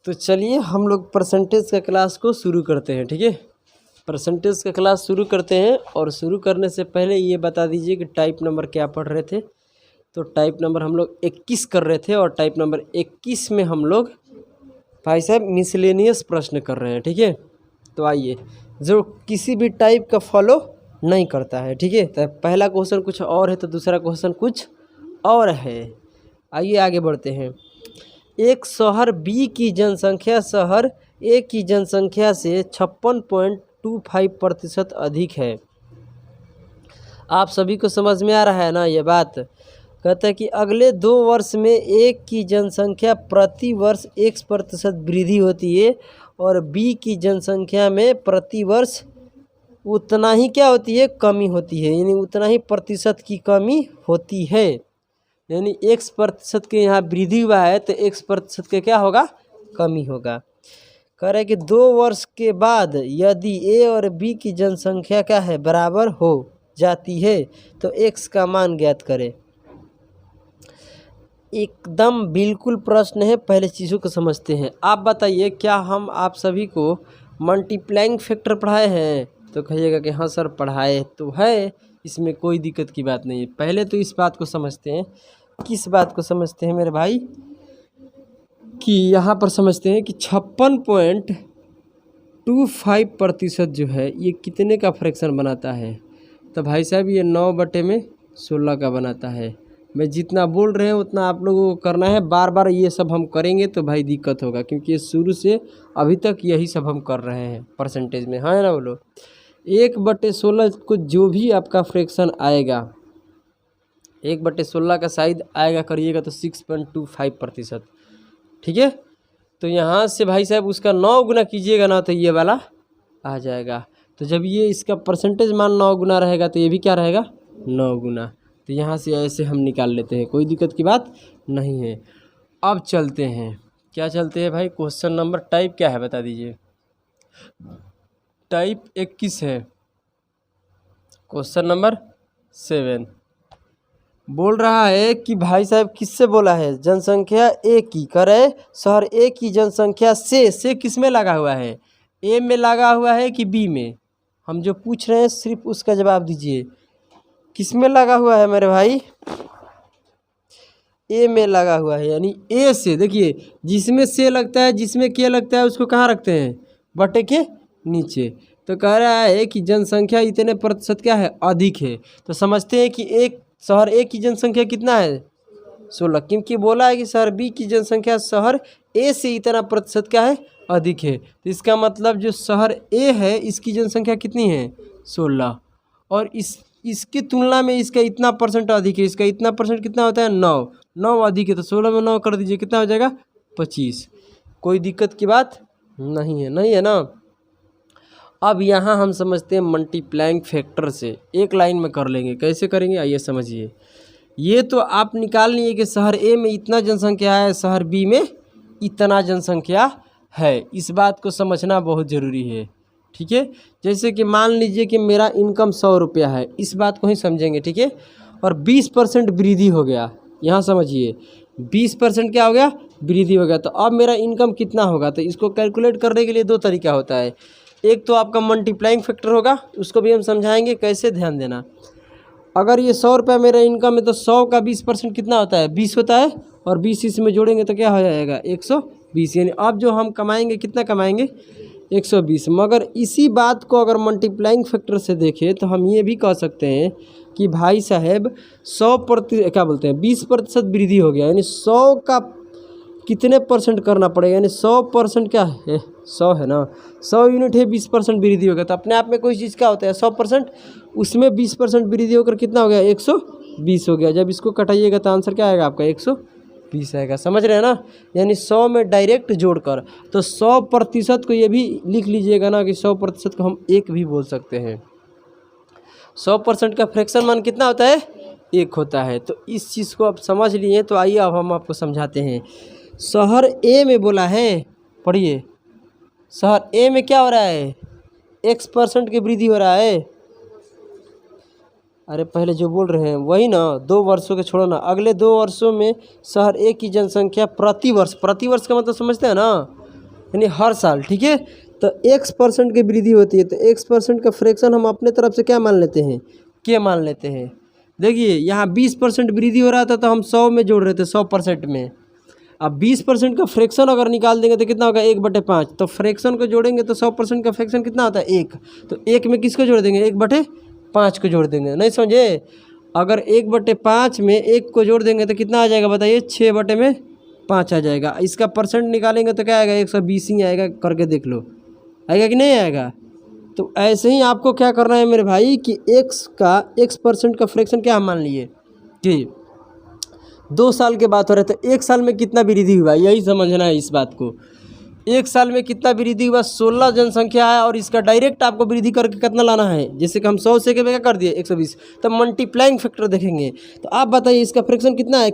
तो चलिए हम लोग परसेंटेज का क्लास को शुरू करते हैं। ठीक है, परसेंटेज का क्लास शुरू करते हैं। और शुरू करने से पहले ये बता दीजिए कि टाइप नंबर क्या पढ़ रहे थे। तो टाइप नंबर हम लोग 21 कर रहे थे और टाइप नंबर 21 में हम लोग भाई साहब मिसलेनियस प्रश्न कर रहे हैं। ठीक है, तो आइए, जो किसी भी टाइप का फॉलो नहीं करता है। ठीक है, तो पहला क्वेश्चन कुछ और है तो दूसरा क्वेश्चन कुछ और है। आइए आगे बढ़ते हैं। एक शहर बी की जनसंख्या शहर ए की जनसंख्या से 56.25% अधिक है। आप सभी को समझ में आ रहा है ना ये बात। कहता है कि अगले 2 वर्ष में ए की जनसंख्या प्रति वर्ष 1% वृद्धि होती है और बी की जनसंख्या में प्रति वर्ष उतना ही क्या होती है, कमी होती है। यानी उतना ही प्रतिशत की कमी होती है। यानी 1% के यहाँ वृद्धि हुआ है तो 1% के क्या होगा, कमी होगा। कह रहे कि 2 वर्ष के बाद यदि ए और बी की जनसंख्या क्या है, बराबर हो जाती है तो x का मान ज्ञात करें। एकदम बिल्कुल प्रश्न है, पहले चीज़ों को समझते हैं। आप बताइए, क्या हम आप सभी को मल्टीप्लाइंग फैक्टर पढ़ाए हैं? तो कहिएगा कि हाँ सर पढ़ाए तो है, इसमें कोई दिक्कत की बात नहीं है। पहले तो इस बात को समझते हैं। किस बात को समझते हैं मेरे भाई? कि यहाँ पर समझते हैं कि 56.25% जो है ये कितने का फ्रैक्शन बनाता है। तो भाई साहब ये 9/16 का बनाता है। मैं जितना बोल रहे हैं उतना आप लोगों को करना है। बार बार ये सब हम करेंगे तो भाई दिक्कत होगा, क्योंकि ये शुरू से अभी तक यही सब हम कर रहे हैं परसेंटेज में। हाँ ना बोलो। 1/16 को जो भी आपका फ्रैक्शन आएगा, 1/16 का शायद आएगा करिएगा तो 6.25%। ठीक है, तो यहाँ से भाई साहब उसका 9 गुना कीजिएगा ना तो ये वाला आ जाएगा। तो जब ये इसका परसेंटेज मान 9 गुना रहेगा तो ये भी क्या रहेगा, 9 गुना। तो यहाँ से ऐसे हम निकाल लेते हैं, कोई दिक्कत की बात नहीं है। अब चलते हैं, क्या चलते हैं भाई, क्वेश्चन नंबर टाइप क्या है बता दीजिए। टाइप 21 है, क्वेश्चन नंबर 7 बोल रहा है कि भाई साहब किससे बोला है, जनसंख्या ए की करे शहर ए की जनसंख्या से किस में लगा हुआ है, ए में लगा हुआ है कि बी में? हम जो पूछ रहे हैं सिर्फ उसका जवाब दीजिए। किस में लगा हुआ है मेरे भाई? ए में लगा हुआ है। यानी ए से देखिए, जिसमें से लगता है जिसमें के लगता है उसको कहाँ रखते हैं, बटे के नीचे। तो कह रहा है कि जनसंख्या इतने प्रतिशत क्या है, अधिक है। तो समझते हैं कि एक शहर ए की जनसंख्या कितना है, 16, क्योंकि बोला है कि शहर बी की जनसंख्या शहर ए से इतना प्रतिशत क्या है, अधिक है। तो इसका मतलब जो शहर ए है इसकी जनसंख्या कितनी है, 16, और इसकी तुलना में इसका इतना परसेंट अधिक है। इसका इतना परसेंट कितना होता है, 9 अधिक है। तो 16 में 9 कर दीजिए, कितना हो जाएगा, 25। कोई दिक्कत की बात नहीं है, नहीं है ना। अब यहाँ हम समझते हैं मल्टीप्लाइंग फैक्टर से, एक लाइन में कर लेंगे। कैसे करेंगे आइए समझिए। ये तो आप निकाल लिए कि शहर ए में इतना जनसंख्या है, शहर बी में इतना जनसंख्या है। इस बात को समझना बहुत ज़रूरी है। ठीक है, जैसे कि मान लीजिए कि मेरा इनकम 100 रुपया है, इस बात को ही समझेंगे। ठीक है, और 20% वृद्धि हो गया। यहाँ समझिए 20% क्या हो गया, वृद्धि हो गया। तो अब मेरा इनकम कितना होगा, तो इसको कैलकुलेट करने के लिए 2 तरीका होता है। एक तो आपका मल्टीप्लाइंग फैक्टर होगा, उसको भी हम समझाएंगे कैसे, ध्यान देना। अगर ये 100 रुपया मेरा इनकम है तो 100 का 20% कितना होता है, 20 होता है। और 20 इसमें जोड़ेंगे तो क्या हो जाएगा, 120। यानी अब जो हम कमाएंगे कितना कमाएंगे, 120। मगर इसी बात को अगर मल्टीप्लाइंग फैक्टर से देखें तो हम ये भी कह सकते हैं कि भाई साहब 20% वृद्धि हो गया। यानी 100 का कितने परसेंट करना पड़ेगा, यानी 100% क्या है, 100 है ना, 100 यूनिट है, 20% वृद्धि हो गया। तो अपने आप में कोई चीज़ क्या होता है, 100%, उसमें 20% वृद्धि होकर कितना हो गया, 120 हो गया। जब इसको कटाइएगा तो आंसर क्या आएगा आपका, 120 आएगा। समझ रहे हैं ना। यानी 100 में डायरेक्ट जोड़कर, तो 100% को ये भी लिख लीजिएगा ना कि 100% को हम 1 भी बोल सकते हैं। 100% का फ्रैक्शन मान कितना होता है, 1 होता है। तो इस चीज़ को आप समझ लिए। तो आइए अब हम आपको समझाते हैं। शहर ए में बोला है, पढ़िए, शहर ए में क्या हो रहा है, x% की वृद्धि हो रहा है। अरे पहले जो बोल रहे हैं वही ना, 2 वर्षों के छोड़ो ना, अगले 2 वर्षों में शहर ए की जनसंख्या प्रति वर्ष का मतलब समझते हैं ना, यानी हर साल, ठीक है। तो x% की वृद्धि होती है, तो x% का फ्रैक्शन हम अपने तरफ से क्या मान लेते हैं, के मान लेते हैं। देखिए यहाँ 20% वृद्धि हो रहा था तो हम 100 में जोड़ रहे थे, 100% में। अब 20% का फ्रैक्शन अगर निकाल देंगे तो कितना होगा, 1/5। तो फ्रैक्शन को जोड़ेंगे तो 100% का फ्रैक्शन कितना होता है, 1। तो 1 में किसको जोड़ देंगे, 1/5 को जोड़ देंगे, नहीं समझे। अगर 1/5 में 1 को जोड़ देंगे तो कितना आ जाएगा बताइए, 6/5 आ जाएगा। इसका परसेंट निकालेंगे तो क्या आएगा, 120 ही आएगा, करके देख लो, आएगा कि नहीं आएगा। तो ऐसे ही आपको क्या करना है मेरे भाई कि x% का फ्रैक्शन क्या हम मान लिए कि 2 साल के बाद हो रहा है, तो 1 साल में कितना वृद्धि हुआ, यही समझना है इस बात को। 1 साल में कितना वृद्धि हुआ, 16 जनसंख्या है, और इसका डायरेक्ट आपको वृद्धि करके कितना लाना है, जैसे कि हम 100 से क्या कर दिए 120, तो मल्टीप्लाइंग फैक्टर देखेंगे। तो आप बताइए इसका फ्रैक्शन कितना है,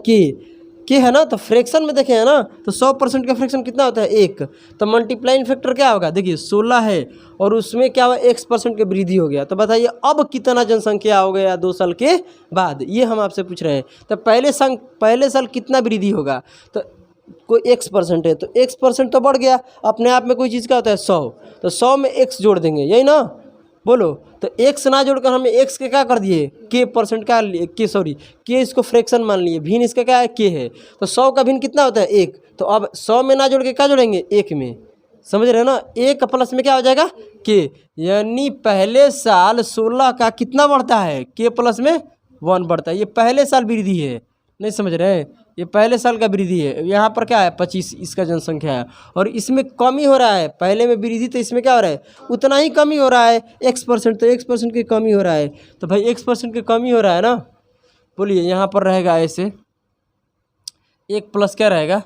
के है ना, तो फ्रैक्शन में देखें है ना, तो 100% का फ्रैक्शन कितना होता है, 1। तो मल्टीप्लाइंग फैक्टर क्या होगा, देखिए 16 है और उसमें क्या हुआ, x% की वृद्धि हो गया। तो बताइए अब कितना जनसंख्या हो गया 2 साल के बाद, ये हम आपसे पूछ रहे हैं। तो पहले साल कितना वृद्धि होगा, तो कोई x% है तो x% तो बढ़ गया अपने आप में, कोई चीज़ का होता है 100, तो 100 में x जोड़ देंगे, यही ना, बोलो। तो x ना जोड़कर हमें x के क्या कर दिए, k% का के इसको फ्रैक्शन मान लिए, भिन्न इसका क्या है, k है। तो 100 का भिन्न कितना होता है, 1। तो अब 100 में ना जोड़ के क्या जोड़ेंगे, 1 में, समझ रहे हो ना। 1 प्लस में क्या हो जाएगा, k, यानी पहले साल 16 का कितना बढ़ता है, k प्लस में 1 बढ़ता है। ये पहले साल वृद्धि है, नहीं समझ रहे हैं, ये पहले साल का वृद्धि है। यहाँ पर क्या है 25 इसका जनसंख्या है, और इसमें कमी हो रहा है, पहले में वृद्धि तो इसमें क्या हो रहा है, उतना ही कमी हो रहा है, x%, तो x% की कमी हो रहा है। तो भाई x% की कमी हो रहा है ना, बोलिए यहाँ पर रहेगा ऐसे 1 प्लस क्या रहेगा,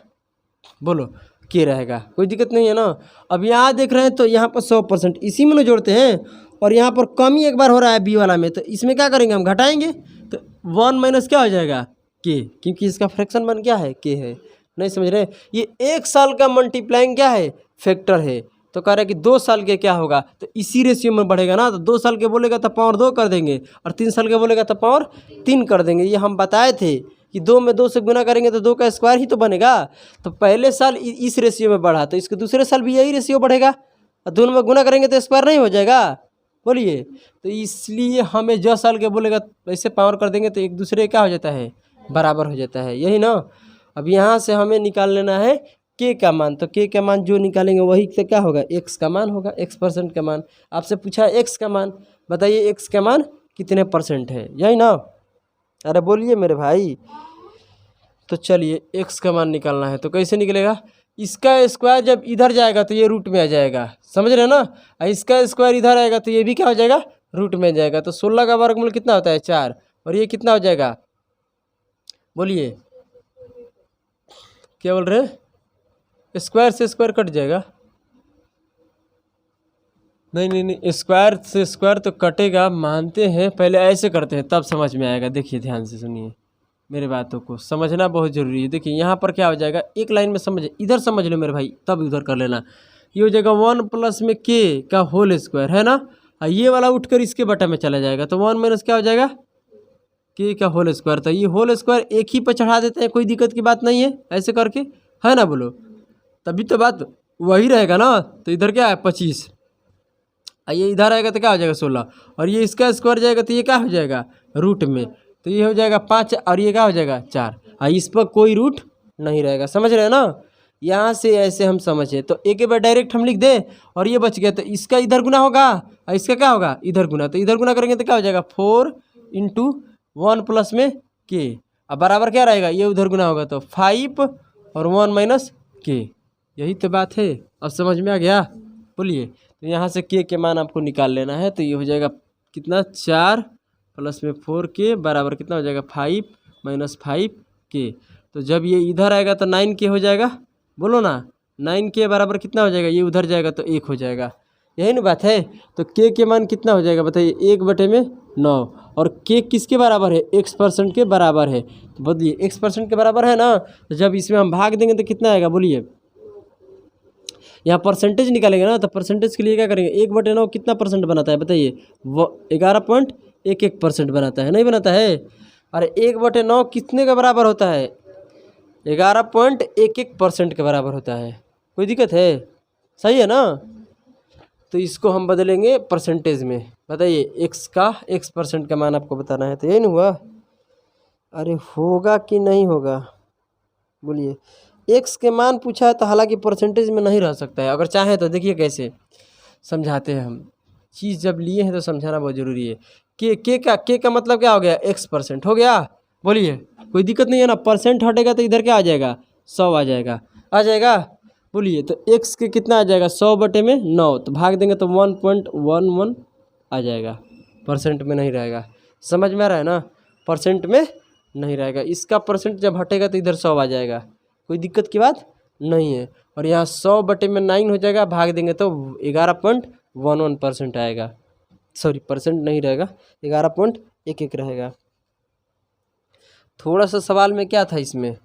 बोलो के रहेगा, कोई दिक्कत नहीं है ना। अब यहाँ देख रहे हैं तो यहाँ पर 100% इसी में ना जोड़ते हैं, और यहाँ पर कमी एक बार हो रहा है बी वाला में, तो इसमें क्या करेंगे हम, घटाएंगे, तो 1 माइनस क्या हो जाएगा, के, क्योंकि इसका फ्रैक्शन मान क्या है, के है, नहीं समझ रहे। ये 1 साल का मल्टीप्लाइंग क्या है, फैक्टर है। तो कह रहा है कि 2 साल के क्या होगा, तो इसी रेशियो में बढ़ेगा ना। तो 2 साल के बोलेगा तो पावर 2 कर देंगे, और 3 साल के बोलेगा तो पावर 3 कर देंगे। ये हम बताए थे कि 2 में 2 से गुना करेंगे तो 2 का स्क्वायर ही तो बनेगा। तो पहले साल इस रेशियो में बढ़ा, तो इसके दूसरे साल भी यही रेशियो बढ़ेगा, और दोनों में गुना करेंगे तो स्क्वायर नहीं हो जाएगा, बोलिए। तो इसलिए हमें जो साल के बोलेगा वैसे पावर कर देंगे तो एक दूसरे क्या हो जाता है, बराबर हो जाता है, यही ना। अब यहाँ से हमें निकाल लेना है के का मान, तो के का मान जो निकालेंगे वही से क्या होगा, x का मान होगा, x% का मान। आपसे पूछा है x का मान, बताइए x का मान कितने % है, यही ना। अरे बोलिए मेरे भाई। तो चलिए x का मान निकालना है, तो कैसे निकलेगा, इसका स्क्वायर जब इधर जाएगा तो ये रूट में आ जाएगा, समझ रहे हैं ना। और इसका स्क्वायर इधर आएगा तो ये भी क्या हो जाएगा, रूट में जाएगा। तो 16 का वर्गमूल कितना होता है, 4, और ये कितना हो जाएगा, बोलिए क्या बोल रहे हैं, स्क्वायर से स्क्वायर कट जाएगा, नहीं, स्क्वायर से स्क्वायर तो कटेगा, मानते हैं, पहले ऐसे करते हैं तब समझ में आएगा। देखिए ध्यान से सुनिए, मेरे बातों को समझना बहुत ज़रूरी है। देखिए यहाँ पर क्या हो जाएगा, एक लाइन में समझे, इधर समझ लो मेरे भाई, तब उधर कर लेना। ये हो जाएगा 1 प्लस में के का होल स्क्वायर, है ना, और ये वाला उठकर इसके बटा में चला जाएगा, तो 1 माइनस क्या हो जाएगा, के का होल स्क्वायर। तो ये होल स्क्वायर एक ही पर चढ़ा देते हैं, कोई दिक्कत की बात नहीं है, ऐसे करके, है ना, बोलो, तभी तो बात वही रहेगा ना। तो इधर क्या है 25, ये इधर आएगा तो क्या हो जाएगा 16, और ये इसका स्क्वायर जाएगा तो ये क्या हो जाएगा, रूट में, तो ये हो जाएगा 5, और ये क्या हो जाएगा 4, और इस पर कोई रूट नहीं रहेगा, समझ रहे हैं ना। यहाँ से ऐसे हम समझे तो एक बार डायरेक्ट हम लिख दें, और ये बच गया, तो इसका इधर गुना होगा और इसका क्या होगा, इधर गुना। तो इधर गुना करेंगे तो क्या हो जाएगा 4 × 1 प्लस में के, अब बराबर क्या रहेगा, ये उधर गुना होगा तो 5 और 1 माइनस के, यही तो बात है। अब समझ में आ गया, बोलिए। तो यहाँ से के मान आपको निकाल लेना है, तो ये हो जाएगा कितना, 4 प्लस में 4 के बराबर कितना हो जाएगा, 5 माइनस 5 के। तो जब ये इधर आएगा तो 9 के हो जाएगा, बोलो ना, 9 के बराबर कितना हो जाएगा, ये उधर जाएगा तो 1 हो जाएगा, यही ना बात है। तो के मान कितना हो जाएगा बताइए, 1/9, और के किसके बराबर है, x% के बराबर है। तो बोलिए x% के बराबर है ना, तो जब इसमें हम भाग देंगे तो कितना आएगा, बोलिए। यहाँ परसेंटेज निकालेंगे ना, तो परसेंटेज के लिए क्या करेंगे, 1/9 कितना % बनाता है बताइए, वो 11.11% बनाता है, नहीं बनाता है। अरे 1/9 कितने का बराबर होता है, 11.11% के बराबर होता है, कोई दिक्कत है, सही है ना। तो इसको हम बदलेंगे परसेंटेज में। बताइए एक्स का x% का मान आपको बताना है, तो यही नहीं हुआ। अरे होगा कि नहीं होगा बोलिए। एक्स के मान पूछा है तो हालांकि परसेंटेज में नहीं रह सकता है। अगर चाहे तो देखिए कैसे समझाते हैं हम। चीज़ जब लिए हैं तो समझाना बहुत ज़रूरी है। के का मतलब क्या हो गया, x% हो गया। बोलिए कोई दिक्कत नहीं है ना। परसेंट हटेगा तो इधर क्या आ जाएगा, 100 आ जाएगा। आ जाएगा बोलिए। तो x के कितना आ जाएगा, 100/9, तो भाग देंगे तो 1.11 आ जाएगा। परसेंट में नहीं रहेगा। समझ में आ रहा है ना, परसेंट में नहीं रहेगा। इसका परसेंट जब हटेगा तो इधर 100 आ जाएगा। कोई दिक्कत की बात नहीं है। और यहाँ 100/9 हो जाएगा, भाग देंगे तो 11.11% आएगा। सॉरी परसेंट नहीं रहेगा, 11.11 रहेगा। थोड़ा सा सवाल में क्या था, इसमें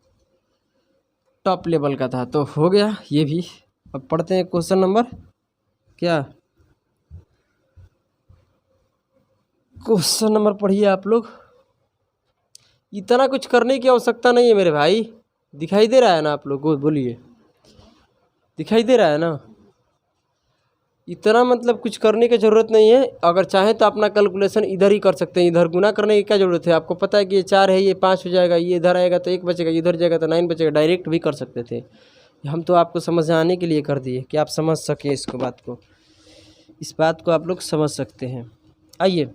टॉप लेवल का था, तो हो गया ये भी। अब पढ़ते हैं क्वेश्चन नंबर, क्या क्वेश्चन नंबर पढ़िए आप लोग। इतना कुछ करने की आवश्यकता नहीं है मेरे भाई। दिखाई दे रहा है ना आप लोग को, बोलिए दिखाई दे रहा है ना। इतना मतलब कुछ करने की ज़रूरत नहीं है। अगर चाहें तो अपना कैलकुलेशन इधर ही कर सकते हैं। इधर गुना करने की क्या ज़रूरत है। आपको पता है कि ये 4 है, ये 5 हो जाएगा, ये इधर आएगा तो 1 बचेगा, इधर जाएगा तो 9 बचेगा। डायरेक्ट भी कर सकते थे। हम तो आपको समझाने के लिए कर दिए कि आप समझ सकें इसको, बात को, इस बात को आप लोग समझ सकते हैं। आइए,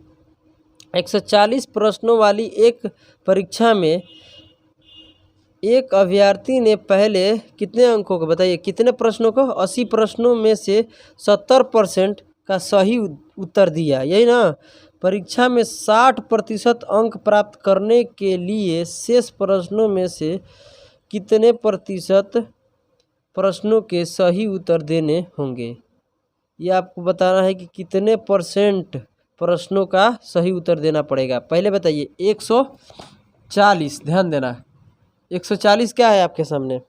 140 प्रश्नों वाली एक परीक्षा में एक अभ्यर्थी ने पहले कितने अंकों को, बताइए कितने प्रश्नों को, 80 प्रश्नों में से 70% का सही उत्तर दिया, यही ना। परीक्षा में 60% अंक प्राप्त करने के लिए शेष प्रश्नों में से कितने प्रतिशत प्रश्नों के सही उत्तर देने होंगे। ये आपको बताना है कि कितने % प्रश्नों का सही उत्तर देना पड़ेगा। पहले बताइए 140, ध्यान देना, 140 क्या है आपके सामने,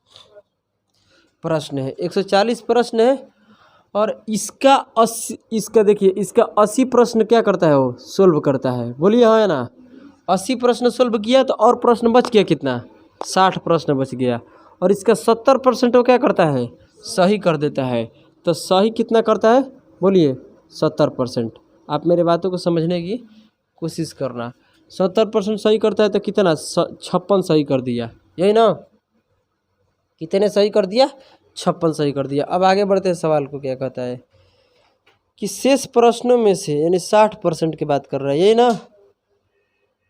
प्रश्न है। 140 प्रश्न है और इसका 80, इसका देखिए, इसका 80 प्रश्न क्या करता है, वो सोल्व करता है। बोलिए हाँ है ना। 80 प्रश्न सोल्व किया तो और प्रश्न बच गया कितना, 60 प्रश्न बच गया। और इसका 70% वो क्या करता है, सही कर देता है। तो सही कितना करता है, बोलिए 70%। आप मेरे बातों को समझने की कोशिश करना। 70% सही करता है तो कितना, 56 सही कर दिया, यही ना। कितने सही कर दिया, 56 सही कर दिया। अब आगे बढ़ते हैं, सवाल को क्या कहता है कि शेष प्रश्नों में से, यानी 60% की बात कर रहा है, यही ना।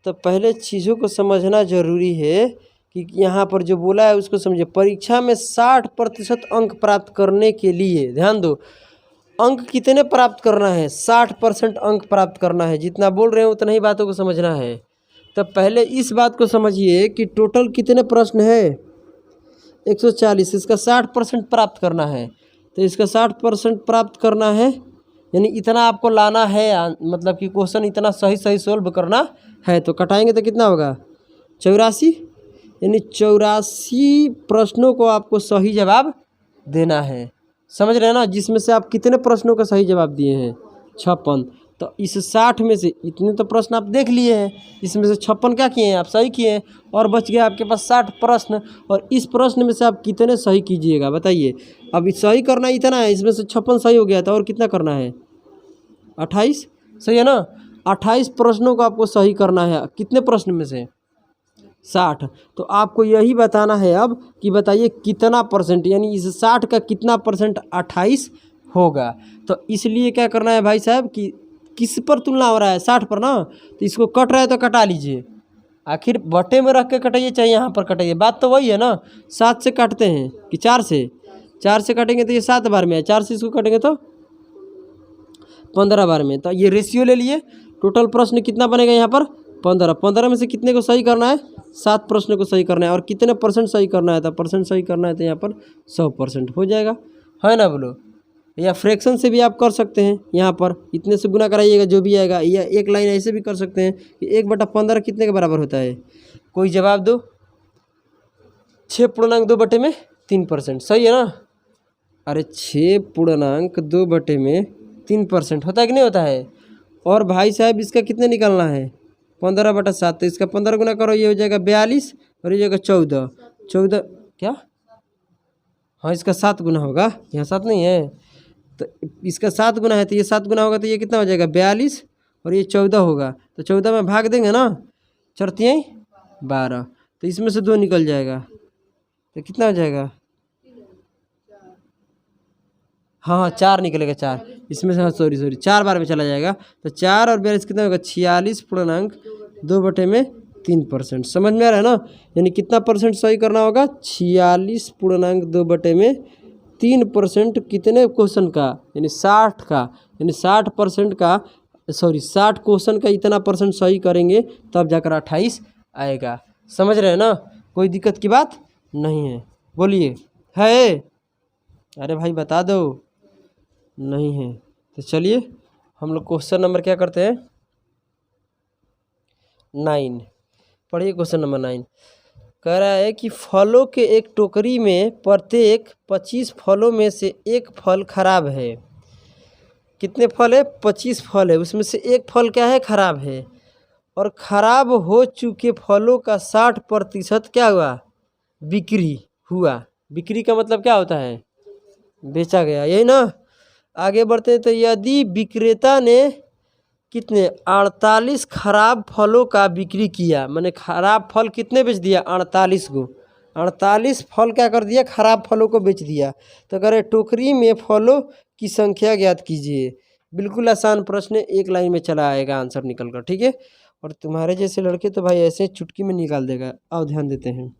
तो पहले चीज़ों को समझना जरूरी है कि यहाँ पर जो बोला है उसको समझिए। परीक्षा में 60% अंक प्राप्त करने के लिए, ध्यान दो, अंक कितने प्राप्त करना है, 60% अंक प्राप्त करना है। जितना बोल रहे हैं उतना ही बातों को समझना है। तो पहले इस बात को समझिए कि टोटल कितने प्रश्न है, 140, इसका 60% प्राप्त करना है। तो इसका 60% प्राप्त करना है, यानी इतना आपको लाना है, मतलब कि क्वेश्चन इतना सही सही सोल्व करना है। तो कटाएंगे तो कितना होगा, 84, यानी 84 प्रश्नों को आपको सही जवाब देना है। समझ रहे हैं ना। जिसमें से आप कितने प्रश्नों का सही जवाब दिए हैं, 56। तो इस 60 में से इतने तो प्रश्न आप देख लिए हैं, इसमें से 56 क्या किए हैं, आप सही किए हैं। और बच गया आपके पास 60 प्रश्न। और इस प्रश्न में से आप कितने सही कीजिएगा, बताइए। अब सही करना इतना है, इसमें से 56 सही हो गया था, और कितना करना है, 28, सही है ना। 28 प्रश्नों को आपको सही करना है। कितने प्रश्न में से, 60। तो आपको यही बताना है अब कि बताइए कितना परसेंट, यानी इस 60 का कितना परसेंट 28 होगा। तो इसलिए क्या करना है भाई साहब कि किस पर तुलना हो रहा है, 60 पर ना। तो इसको कट रहा है तो कटा लीजिए। आखिर बटे में रख के कटाइए चाहे यहाँ पर कटाइए, बात तो वही है ना। 7 से काटते हैं कि 4 से, 4 से काटेंगे तो ये 7 बार में है, 4 से इसको काटेंगे तो 15 बार में। तो ये रेशियो ले लिए। टोटल प्रश्न कितना बनेगा यहाँ पर, 15। 15 में से कितने को सही करना है, 7 प्रश्न को सही करना है। और कितने परसेंट सही करना है, तो परसेंट सही करना है तो यहाँ पर 100% हो जाएगा, है ना बोलो। या फ्रैक्शन से भी आप कर सकते हैं, यहाँ पर इतने से गुना कराइएगा जो भी आएगा। या एक लाइन ऐसे भी कर सकते हैं कि 1/15 कितने के बराबर होता है, कोई जवाब दो। 6.2/3%, सही है ना। अरे 6.2/3% होता है कि नहीं होता है। और भाई साहब इसका कितने निकालना है, 15/7। तो इसका 15 गुना करो, ये हो जाएगा 42, और ये हो जाएगा 14 क्या, हाँ इसका 7 गुना होगा, यहाँ 7 नहीं है। तो इसका 7 गुना है, तो ये 7 गुना होगा तो ये कितना हो जाएगा 42, और ये 14 होगा, तो 14 में भाग देंगे ना, 4 12, तो इसमें से 2 निकल जाएगा, तो कितना हो जाएगा, हाँ 4 निकलेगा, 4 इसमें से, हाँ सॉरी 4 बार में चला जाएगा, तो 4 और 42 कितना होगा 46.2/3%। समझ में आ रहा है ना, यानी कितना परसेंट सही करना होगा, 46.2/3%। कितने क्वेश्चन का, यानी 60 का, यानी 60% का, 60 क्वेश्चन का इतना परसेंट सही करेंगे तब जाकर 28 आएगा। समझ रहे हैं ना, कोई दिक्कत की बात नहीं है, बोलिए है, अरे भाई बता दो, नहीं है तो चलिए हम लोग क्वेश्चन नंबर क्या करते हैं 9, पढ़िए क्वेश्चन नंबर 9। कह रहा है कि फलों के एक टोकरी में प्रत्येक 25 फलों में से एक फल खराब है। कितने फल है, 25 फल है, उसमें से एक फल क्या है, खराब है, और खराब हो चुके फलों का 60% क्या हुआ, बिक्री हुआ। बिक्री का मतलब क्या होता है, बेचा गया, यही ना। आगे बढ़ते हैं, तो यदि विक्रेता ने कितने 48 खराब फलों का बिक्री किया, मैंने खराब फल कितने बेच दिया, 48 को, 48 फल क्या कर दिया, खराब फलों को बेच दिया। तो कह रहे टोकरी में फलों की संख्या ज्ञात कीजिए। बिल्कुल आसान प्रश्न है, एक लाइन में चला आएगा आंसर निकल कर, ठीक है। और तुम्हारे जैसे लड़के तो भाई ऐसे चुटकी में निकाल देगा। आओ ध्यान देते हैं,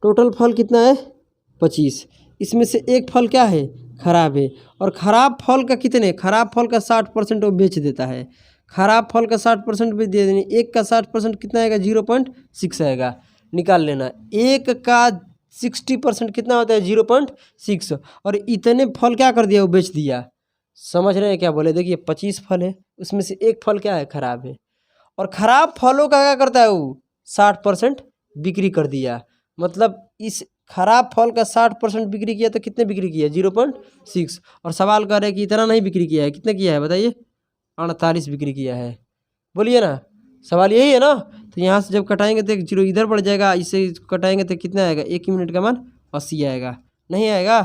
टोटल फल कितना है 25, इसमें से एक फल क्या है, खराब है, और खराब फल का कितने, खराब फल का 60% वो बेच देता है। खराब फल का 60% बेच दे देनी, एक का 60% कितना आएगा 0.6 आएगा, निकाल लेना। एक का 60% कितना होता है 0.6, और इतने फल क्या कर दिया, वो बेच दिया। समझ रहे हैं क्या बोले, देखिए 25 फल है, उसमें से एक फल क्या है, खराब है, और खराब फलों का क्या करता है वो 60% बिक्री कर दिया। मतलब इस खराब फल का 60% बिक्री किया, तो कितने बिक्री किया 0.6, और सवाल कर रहे हैं कि इतना नहीं बिक्री किया है, कितने किया है बताइए, 48 बिक्री किया है। बोलिए ना, सवाल यही है ना। तो यहाँ से जब कटाएंगे तो 1 0 इधर बढ़ जाएगा, इससे कटाएंगे तो कितना आएगा, 1 यूनिट का मान 80 आएगा, नहीं आएगा।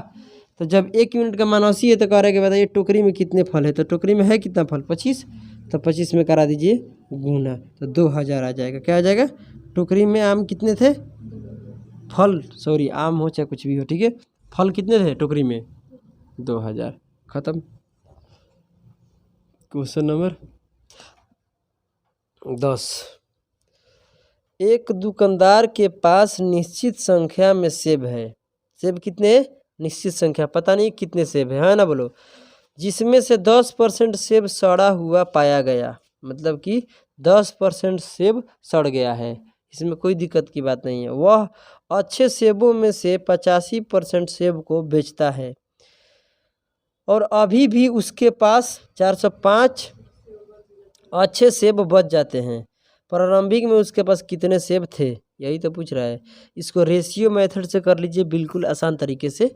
तो जब 1 यूनिट का मान 80 है, तो कह रहे हैं कि बताइए टोकरी में कितने फल है, तो टोकरी में है कितना फल 25, तो 25 में करा दीजिए गुना, तो 2000 आ जाएगा। क्या आ जाएगा, टोकरी में आम कितने थे, फल सॉरी आम हो चाहे कुछ भी हो, ठीक है, फल कितने थे टोकरी में 2000, खत्म। Question number 10। एक दुकानदार के पास निश्चित संख्या में सेब है, सेब कितने, निश्चित संख्या, पता नहीं कितने सेब है ना, बोलो, जिसमें से 10% सेब सड़ा हुआ पाया गया, मतलब कि 10% सेब सड़ गया है, इसमें कोई दिक्कत की बात नहीं है। वह अच्छे सेबों में से 85% सेब को बेचता है, और अभी भी उसके पास 405 अच्छे सेब बच जाते हैं। प्रारंभिक में उसके पास कितने सेब थे, यही तो पूछ रहा है। इसको रेशियो मेथड से कर लीजिए, बिल्कुल आसान तरीके से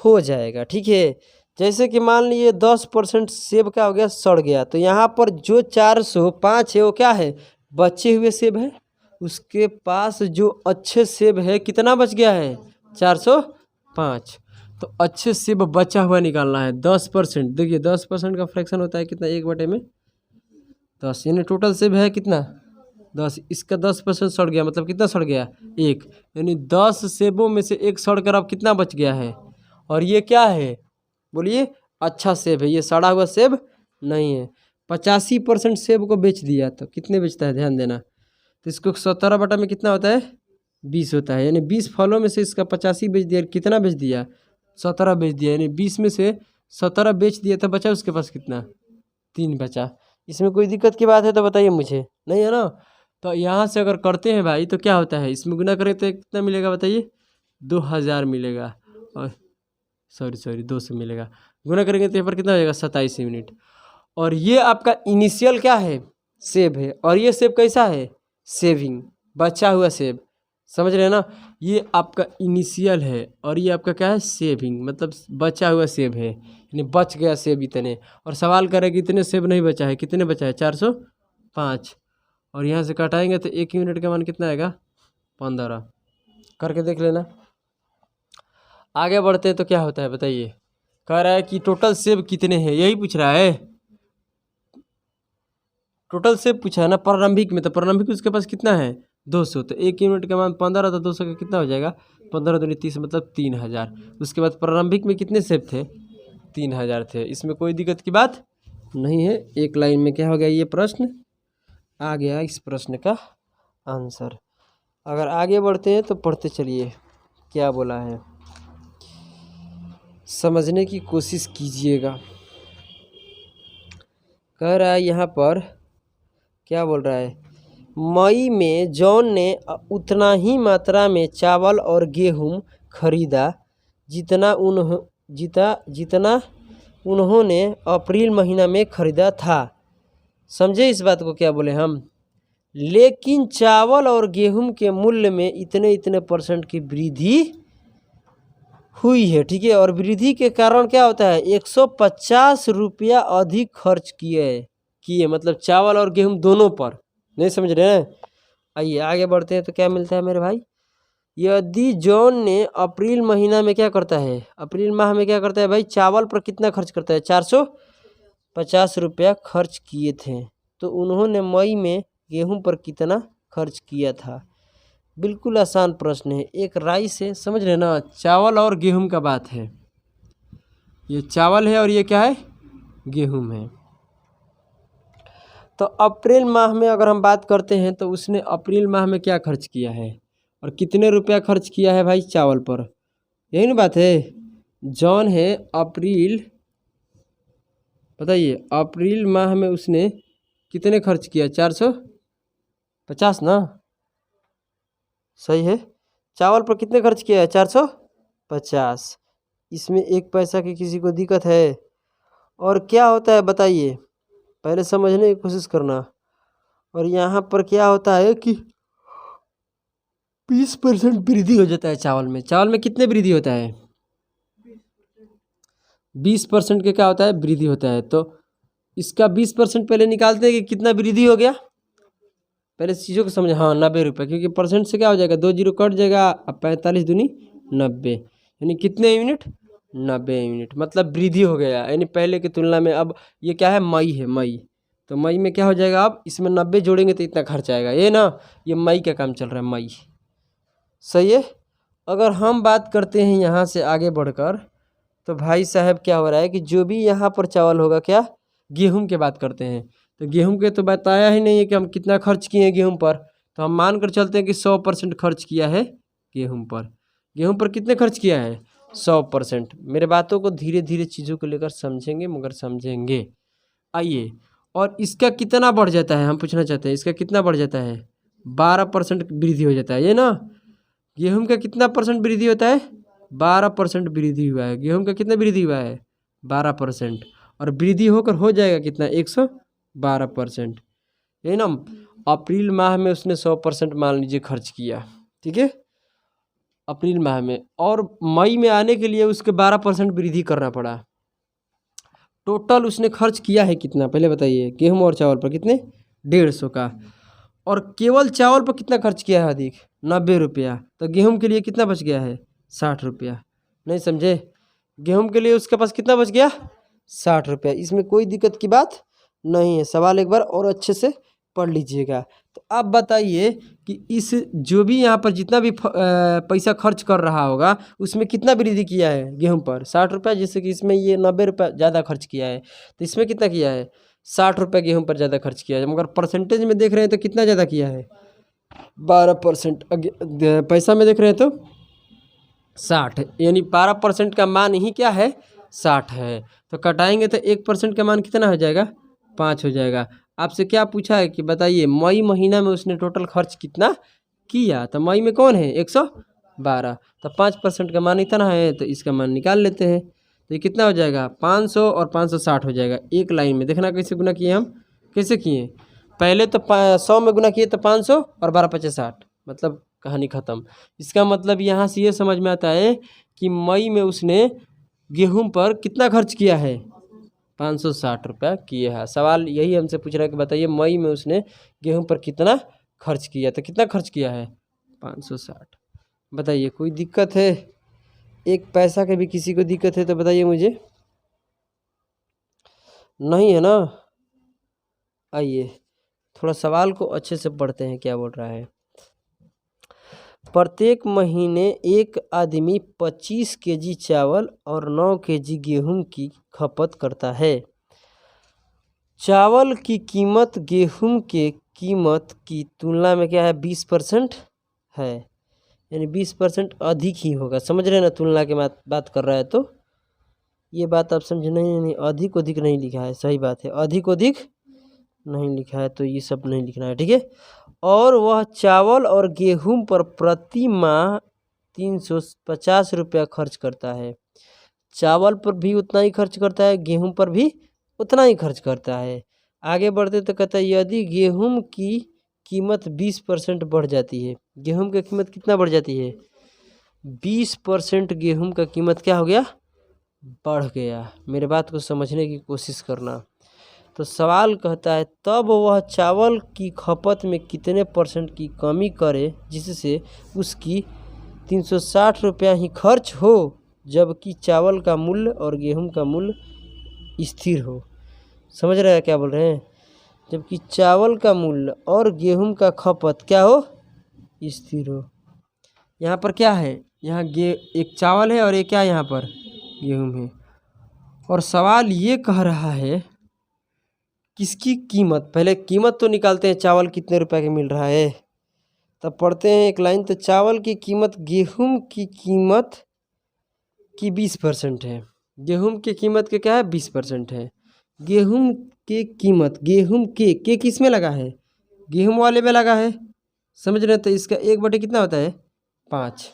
हो जाएगा, ठीक है। जैसे कि मान लीजिए 10% सेब क्या हो गया, सड़ गया, तो यहाँ पर जो 405 है वो क्या है, बचे हुए सेब है। उसके पास जो अच्छे सेब है कितना बच गया है 405, तो अच्छे सेब बचा हुआ निकालना है 10%। देखिए 10% का फ्रैक्शन होता है कितना, 1/10, यानी टोटल सेब है कितना 10, इसका 10% सड़ गया, मतलब कितना सड़ गया 1, यानी 10 सेबों में से 1 सड़ कर अब कितना बच गया है। और ये क्या है, बोलिए अच्छा सेब है, ये सड़ा हुआ सेब नहीं है। 85% सेब को बेच दिया, तो कितने बेचता है ध्यान देना, तो इसको 17 बटा में कितना होता है 20 होता है, यानी 20 फलों में से इसका 85 बेच दिया, कितना बेच दिया 17 बेच दिया, यानी 20 में से 17 बेच दिया, तो बचा उसके पास कितना 3 बचा। इसमें कोई दिक्कत की बात है तो बताइए मुझे, नहीं है ना। तो यहाँ से अगर करते हैं भाई तो क्या होता है, इसमें गुना करें तो कितना मिलेगा बताइए 2000 मिलेगा, और सॉरी 200 मिलेगा, गुना करेंगे तो यहाँ पर कितना हो जाएगा 27 यूनिट। और ये आपका इनिशियल क्या है, सेब है, और ये सेब कैसा है, सेविंग, बचा हुआ सेब, समझ रहे हैं ना। ये आपका इनिशियल है, और ये आपका क्या है सेविंग, मतलब बचा हुआ सेब है, यानी बच गया सेब इतने। और सवाल करें कि इतने सेब नहीं बचा है, कितने बचा है 405, और यहाँ से कटाएंगे तो 1 यूनिट का मान कितना आएगा 15, करके देख लेना। आगे बढ़ते हैं तो क्या होता है बताइए, कह रहा है कि टोटल सेब कितने हैं, यही पूछ रहा है। टोटल सेब पूछा है ना प्रारंभिक में, तो प्रारंभिक उसके पास कितना है 200, तो 1 यूनिट का मान 15, तो 200 का कितना हो जाएगा 15 दूनी 30 मतलब 3000। उसके बाद प्रारंभिक में कितने सेब थे 3000 थे। इसमें कोई दिक्कत की बात नहीं है। एक लाइन में क्या हो गया, ये प्रश्न आ गया इस प्रश्न का आंसर। अगर आगे बढ़ते हैं तो पढ़ते चलिए क्या बोला है, समझने की कोशिश कीजिएगा। कह रहा है यहाँ पर क्या बोल रहा है, मई में जॉन ने उतना ही मात्रा में चावल और गेहूं खरीदा जितना उन्होंने अप्रैल महीना में खरीदा था। समझे इस बात को क्या बोले हम, लेकिन चावल और गेहूं के मूल्य में इतने परसेंट की वृद्धि हुई है, ठीक है। और वृद्धि के कारण क्या होता है 150 रुपया अधिक खर्च किए मतलब चावल और गेहूं दोनों पर। नहीं समझ रहे हैं। आइए आगे बढ़ते हैं तो क्या मिलता है मेरे भाई, यदि जॉन ने अप्रैल महीना में क्या करता है, अप्रैल माह में क्या करता है भाई, चावल पर कितना खर्च करता है 450 रुपया खर्च किए थे, तो उन्होंने मई में गेहूं पर कितना खर्च किया था। बिल्कुल आसान प्रश्न है, एक राय से समझ रहे ना। चावल और गेहूं का बात है, ये चावल है और ये क्या है गेहूं है। तो अप्रैल माह में अगर हम बात करते हैं तो उसने अप्रैल माह में क्या खर्च किया है और कितने रुपया खर्च किया है भाई चावल पर, यही ना बात है। जॉन है अप्रैल, बताइए अप्रैल माह में उसने कितने खर्च किया 450 ना, सही है। चावल पर कितने खर्च किया है 450। इसमें एक पैसा की किसी को दिक्कत है। और क्या होता है बताइए, पहले समझने की कोशिश करना। और यहाँ पर क्या होता है कि 20% वृद्धि हो जाता है चावल में। चावल में कितने वृद्धि होता है 20% के क्या होता है वृद्धि होता है। तो इसका 20% पहले निकालते हैं कि कितना वृद्धि हो गया, पहले चीज़ों को समझ। हाँ 90 रुपये, क्योंकि परसेंट से क्या हो जाएगा 2 जीरो कट जाएगा, अब 45 दूनी 90, यानी कितने यूनिट 90 यूनिट, मतलब वृद्धि हो गया यानी पहले की तुलना में। अब ये क्या है मई है, मई, तो मई में क्या हो जाएगा, अब इसमें 90 जोड़ेंगे तो इतना खर्च आएगा, ये ना, ये मई का काम चल रहा है मई, सही है। अगर हम बात करते हैं यहाँ से आगे बढ़कर, तो भाई साहब क्या हो रहा है कि जो भी यहाँ पर चावल होगा, क्या गेहूं की बात करते हैं, तो गेहूं के तो बताया ही नहीं है कि हम कितना खर्च किए हैं गेहूं पर। तो हम मान कर चलते हैं कि 100% खर्च किया है गेहूं पर। गेहूं पर कितने खर्च किया है 100%। मेरे बातों को धीरे धीरे चीज़ों को लेकर समझेंगे, मगर समझेंगे। आइए, और इसका कितना बढ़ जाता है, हम पूछना चाहते हैं इसका कितना बढ़ जाता है 12% वृद्धि हो जाता है, ये ना। गेहूं का कितना परसेंट वृद्धि होता है 12% वृद्धि हुआ है। गेहूं का कितना वृद्धि हुआ है 12%, और वृद्धि होकर हो जाएगा कितना 112%, यही ना। अप्रैल माह में उसने 100% मान लीजिए खर्च किया, ठीक है, अप्रैल माह में। और मई में आने के लिए उसके 12% वृद्धि करना पड़ा। टोटल उसने खर्च किया है कितना पहले बताइए, गेहूं और चावल पर कितने 150 का। और केवल चावल पर कितना खर्च किया है अधिक 90 रुपया। तो गेहूं के लिए कितना बच गया है 60 रुपया। नहीं समझे, गेहूं के लिए उसके पास कितना बच गया 60 रुपया। इसमें कोई दिक्कत की बात नहीं है। सवाल एक बार और अच्छे से पढ़ लीजिएगा। तो आप बताइए कि इस जो भी यहाँ पर जितना भी पैसा खर्च कर रहा होगा उसमें कितना वृद्धि किया है गेहूं पर 60 रुपया, जैसे कि इसमें ये 90 रुपया ज़्यादा खर्च किया है, तो इसमें कितना किया है 60 रुपये गेहूं पर ज़्यादा खर्च किया है। मगर परसेंटेज में देख रहे हैं तो कितना ज़्यादा किया है 12%। पैसा में देख रहे हैं तो 60, यानी 12% का मान ही क्या है 60 है। तो कटाएंगे तो 1% का मान कितना हो जाएगा 5 हो जाएगा। आपसे क्या पूछा है कि बताइए मई महीना में उसने टोटल खर्च कितना किया, तो मई में कौन है 112, तो 5% का मान इतना है, तो इसका मान निकाल लेते हैं। तो ये कितना हो जाएगा 500 और 560 हो जाएगा। एक लाइन में देखना कैसे गुना किए हम, कैसे किए, पहले तो 100 में गुना किए तो 500 और 12 5 60, मतलब कहानी ख़त्म। इसका मतलब यहाँ से ये समझ में आता है कि मई में उसने गेहूं पर कितना खर्च किया है 560 रुपया किए है। सवाल यही हमसे पूछ रहा है कि बताइए मई में उसने गेहूं पर कितना खर्च किया, तो कितना खर्च किया है 560। बताइए कोई दिक्कत है, एक पैसा का भी किसी को दिक्कत है तो बताइए मुझे। नहीं है ना। आइए थोड़ा सवाल को अच्छे से पढ़ते हैं, क्या बोल रहा है। प्रत्येक महीने एक आदमी 25 केजी चावल और 9 केजी गेहूं की खपत करता है। चावल की कीमत गेहूं के कीमत की तुलना में क्या है, 20% है, यानी 20% अधिक ही होगा। समझ रहे हैं ना, तुलना की बात कर रहा है तो ये बात आप समझे। नहीं, अधिक अधिक नहीं लिखा है, सही बात है, अधिक अधिक नहीं लिखा है, तो ये सब नहीं लिखना है, ठीक है। और वह चावल और गेहूं पर प्रति माह 350 रुपया खर्च करता है। चावल पर भी उतना ही खर्च करता है, गेहूं पर भी उतना ही खर्च करता है। आगे बढ़ते तो कहता है यदि गेहूं की कीमत 20% बढ़ जाती है, गेहूं की कीमत कितना बढ़ जाती है, 20% गेहूं का कीमत क्या हो गया, बढ़ गया। मेरे बात को समझने की कोशिश करना। तो सवाल कहता है तब वह चावल की खपत में कितने % की कमी करे जिससे उसकी 360 रुपया ही खर्च हो, जबकि चावल का मूल्य और गेहूं का मूल्य स्थिर हो। समझ रहे हैं क्या बोल रहे हैं, जबकि चावल का मूल्य और गेहूं का खपत क्या हो, स्थिर हो। यहाँ पर क्या है, यहाँ एक चावल है और एक क्या, यहाँ पर गेहूं है। और सवाल ये कह रहा है किसकी कीमत, पहले कीमत तो निकालते हैं, चावल कितने रुपए का मिल रहा है, तब पढ़ते हैं एक लाइन। तो चावल की कीमत गेहूं की कीमत की 20% है, गेहूं की कीमत के क्या है, 20% है। गेहूं के कीमत, गेहूं के किस में लगा है, गेहूं वाले में लगा है, समझ रहे हैं। तो इसका 1/, कितना होता है, 5।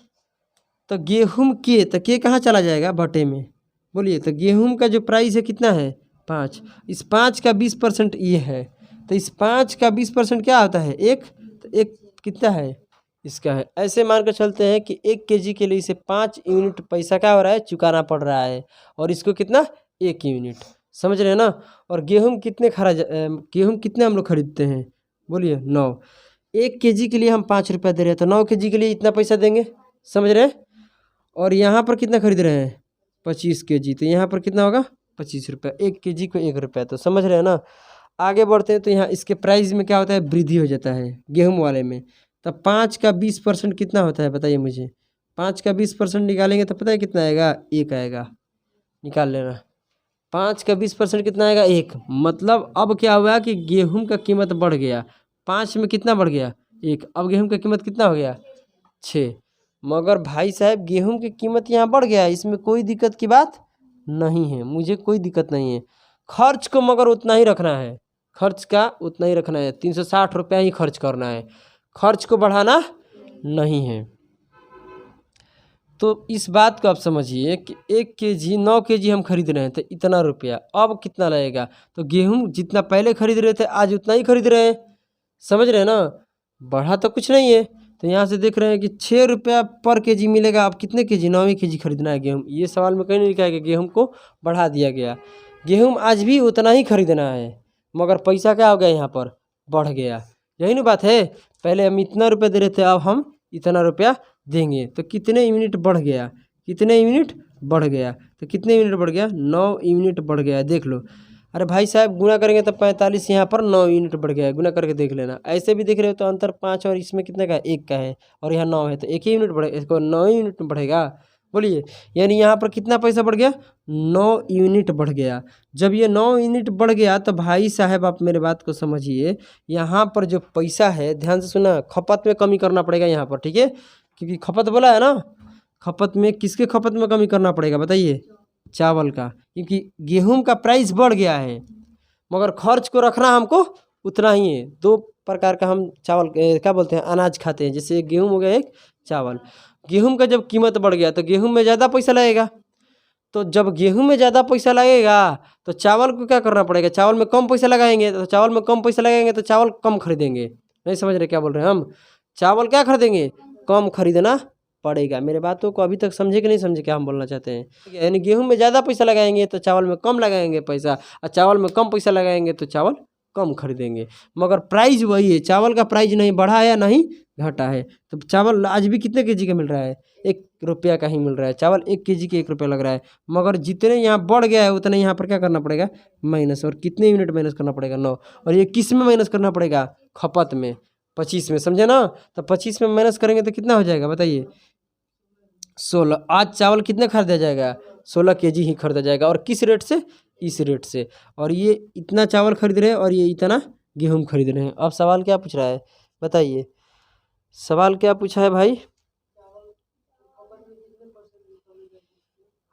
तो गेहूं के कहाँ चला जाएगा, बटे में, बोलिए। तो गेहूं का जो प्राइस है कितना है, 5। इस 5 का 20% ये है, तो इस 5 का 20% क्या होता है, 1। तो 1 कितना है, इसका है। ऐसे मान कर चलते हैं कि 1 केजी के लिए इसे 5 यूनिट पैसा क्या हो रहा है, चुकाना पड़ रहा है, और इसको कितना, 1 यूनिट। समझ रहे हैं ना। और गेहूं कितने गेहूं कितने हम लोग खरीदते हैं, बोलिए, 9। 1 केजी के लिए हम 5 रुपया दे रहे हैं, तो 9 केजी के लिए इतना पैसा देंगे, समझ रहे हैं। और यहाँ पर कितना खरीद रहे हैं, 25 केजी, तो यहाँ पर कितना होगा, 25 रुपया। 1 केजी को 1 रुपया, तो समझ रहे हैं ना। आगे बढ़ते हैं तो यहाँ इसके प्राइस में क्या होता है, वृद्धि हो जाता है गेहूं वाले में। तब 5 का 20% कितना होता है, बताइए मुझे। 5 का 20% निकालेंगे तो पता है कितना आएगा, 1 आएगा, निकाल लेना। 5 का 20% कितना आएगा, 1। मतलब अब क्या हुआ कि गेहूं का कीमत बढ़ गया, 5 में कितना बढ़ गया, 1। अब गेहूं का कीमत कितना हो गया, 6। मगर भाई साहब गेहूं की कीमत यहाँ बढ़ गया, इसमें कोई दिक्कत की बात नहीं है, मुझे कोई दिक्कत नहीं है। खर्च को मगर उतना ही रखना है, खर्च का उतना ही रखना है, 360 रुपया ही खर्च करना है, खर्च को बढ़ाना नहीं है। तो इस बात को आप समझिए कि 1 केजी 9 केजी हम खरीद रहे हैं तो इतना रुपया, अब कितना लगेगा, तो गेहूं जितना पहले खरीद रहे थे आज उतना ही खरीद रहे हैं, समझ रहे हैं ना, बढ़ा तो कुछ नहीं है। तो यहाँ से देख रहे हैं कि 6 रुपया पर केजी मिलेगा। अब कितने केजी, 9 केजी खरीदना है गेहूं, ये सवाल में कहीं नहीं लिखा है कि गेहूं को बढ़ा दिया गया। गेहूं आज भी उतना ही खरीदना है, मगर पैसा क्या हो गया, यहाँ पर बढ़ गया। यही ना बात है, पहले हम इतना रुपया दे रहे थे, अब हम इतना रुपया देंगे, तो कितने यूनिट बढ़ गया, कितने यूनिट बढ़ गया, तो कितने यूनिट बढ़ गया, 9 यूनिट बढ़ गया, देख लो। अरे भाई साहब गुना करेंगे तो 45, यहाँ पर 9 यूनिट बढ़ गया है, गुना करके देख लेना। ऐसे भी देख रहे हो तो अंतर 5 और इसमें कितने का है, 1 का है, और यहाँ 9 है, तो 1 ही यूनिट बढ़ेगा, इसको 9 यूनिट बढ़ेगा, बोलिए। यानी यहाँ पर कितना पैसा बढ़ गया, 9 यूनिट बढ़ गया। जब ये 9 यूनिट बढ़ गया तो भाई साहब आप मेरे बात को समझिए, यहाँ पर जो पैसा है, ध्यान से सुना, खपत में कमी करना पड़ेगा यहाँ पर, ठीक है, क्योंकि खपत बोला है ना, खपत में किसके खपत में कमी करना पड़ेगा, बताइए, चावल का, क्योंकि गेहूं का प्राइस बढ़ गया है, मगर खर्च को रखना हमको उतना ही है। 2 प्रकार का हम चावल क्या बोलते हैं, अनाज खाते हैं, जैसे एक गेहूं हो गया, एक चावल। गेहूं का जब कीमत बढ़ गया तो गेहूं में ज़्यादा पैसा लगेगा, तो जब गेहूं में ज़्यादा पैसा लगेगा तो चावल को क्या करना पड़ेगा, चावल में कम पैसा लगाएंगे, तो चावल में कम पैसा लगाएंगे तो चावल कम खरीदेंगे। नहीं समझ रहे क्या बोल रहे हैं हम, चावल क्या खरीदेंगे, कम खरीदना पड़ेगा। मेरे बातों को अभी तक समझे कि नहीं समझे क्या हम बोलना चाहते हैं। यानी गेहूं में ज़्यादा पैसा लगाएंगे तो चावल में कम लगाएंगे पैसा, और चावल में कम पैसा लगाएंगे तो चावल कम खरीदेंगे। मगर प्राइस वही है, चावल का प्राइस नहीं बढ़ा है नहीं घटा है। तो चावल आज भी कितने केजी का मिल रहा है? 1 रुपया का ही मिल रहा है। चावल 1 केजी के 1 रुपया लग रहा है। मगर जितने यहाँ बढ़ गया है उतने यहाँ पर क्या करना पड़ेगा? माइनस। और कितने यूनिट माइनस करना पड़ेगा? 9। और ये किस में माइनस करना पड़ेगा? खपत में, 25 में, समझे ना? तो 25 में माइनस करेंगे तो कितना हो जाएगा बताइए? 16। आज चावल कितने खरीदा जाएगा? 16 केजी ही खरीदा जाएगा। और किस रेट से? इस रेट से। और ये इतना चावल खरीद रहे हैं और ये इतना गेहूं खरीद रहे हैं। अब सवाल क्या पूछ रहा है बताइए? सवाल क्या पूछा है भाई?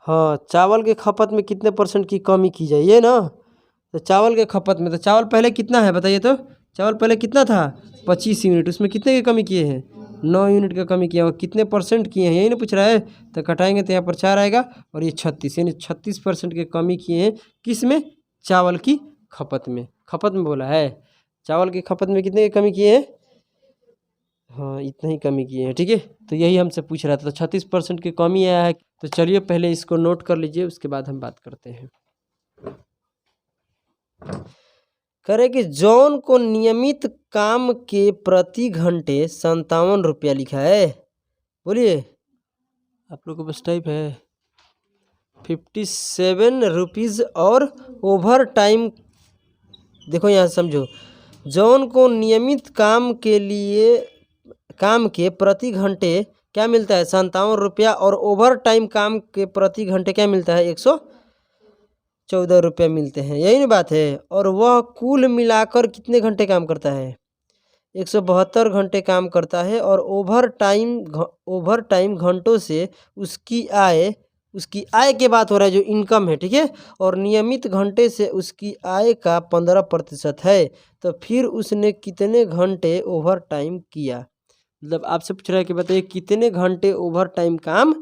हाँ, चावल के खपत में कितने % की कमी की जाए, ये ना? तो चावल के खपत में, तो चावल पहले कितना है बताइए तो? चावल पहले कितना था? 25 यूनिट। उसमें कितने की कमी किए हैं? 9 यूनिट का कमी किया। और कितने % किए हैं यही ना पूछ रहा है? तो घटाएंगे तो यहाँ पर 4 आएगा और ये 36, यानी 36% की कमी किए हैं। किस में? चावल की खपत में। खपत में बोला है। चावल की खपत में कितने की कमी किए हैं? हाँ, इतना ही कमी किए हैं। ठीक है, तो यही हमसे पूछ रहा था। तो 36% की कमी आया है। तो चलिए पहले इसको नोट कर लीजिए, उसके बाद हम बात करते हैं। करे कि जॉन को नियमित काम के प्रति घंटे 57 रुपया लिखा है। बोलिए, आप लोग को बस टाइप है 57 रुपीज़। और ओवर टाइम, देखो यहाँ समझो, जॉन को नियमित काम के प्रति घंटे क्या मिलता है? 57 रुपया। और ओवर टाइम काम के प्रति घंटे क्या मिलता है? 114 रुपये मिलते हैं। यही ना बात है। और वह कुल मिलाकर कितने घंटे काम करता है? 172 घंटे काम करता है। और ओवर टाइम घंटों से उसकी आय के बात हो रहा है, जो इनकम है। ठीक है, और नियमित घंटे से उसकी आय का 15% है। तो फिर उसने कितने घंटे ओवर टाइम किया? मतलब आपसे पूछ रहा है कि बताइए कितने घंटे ओवर टाइम काम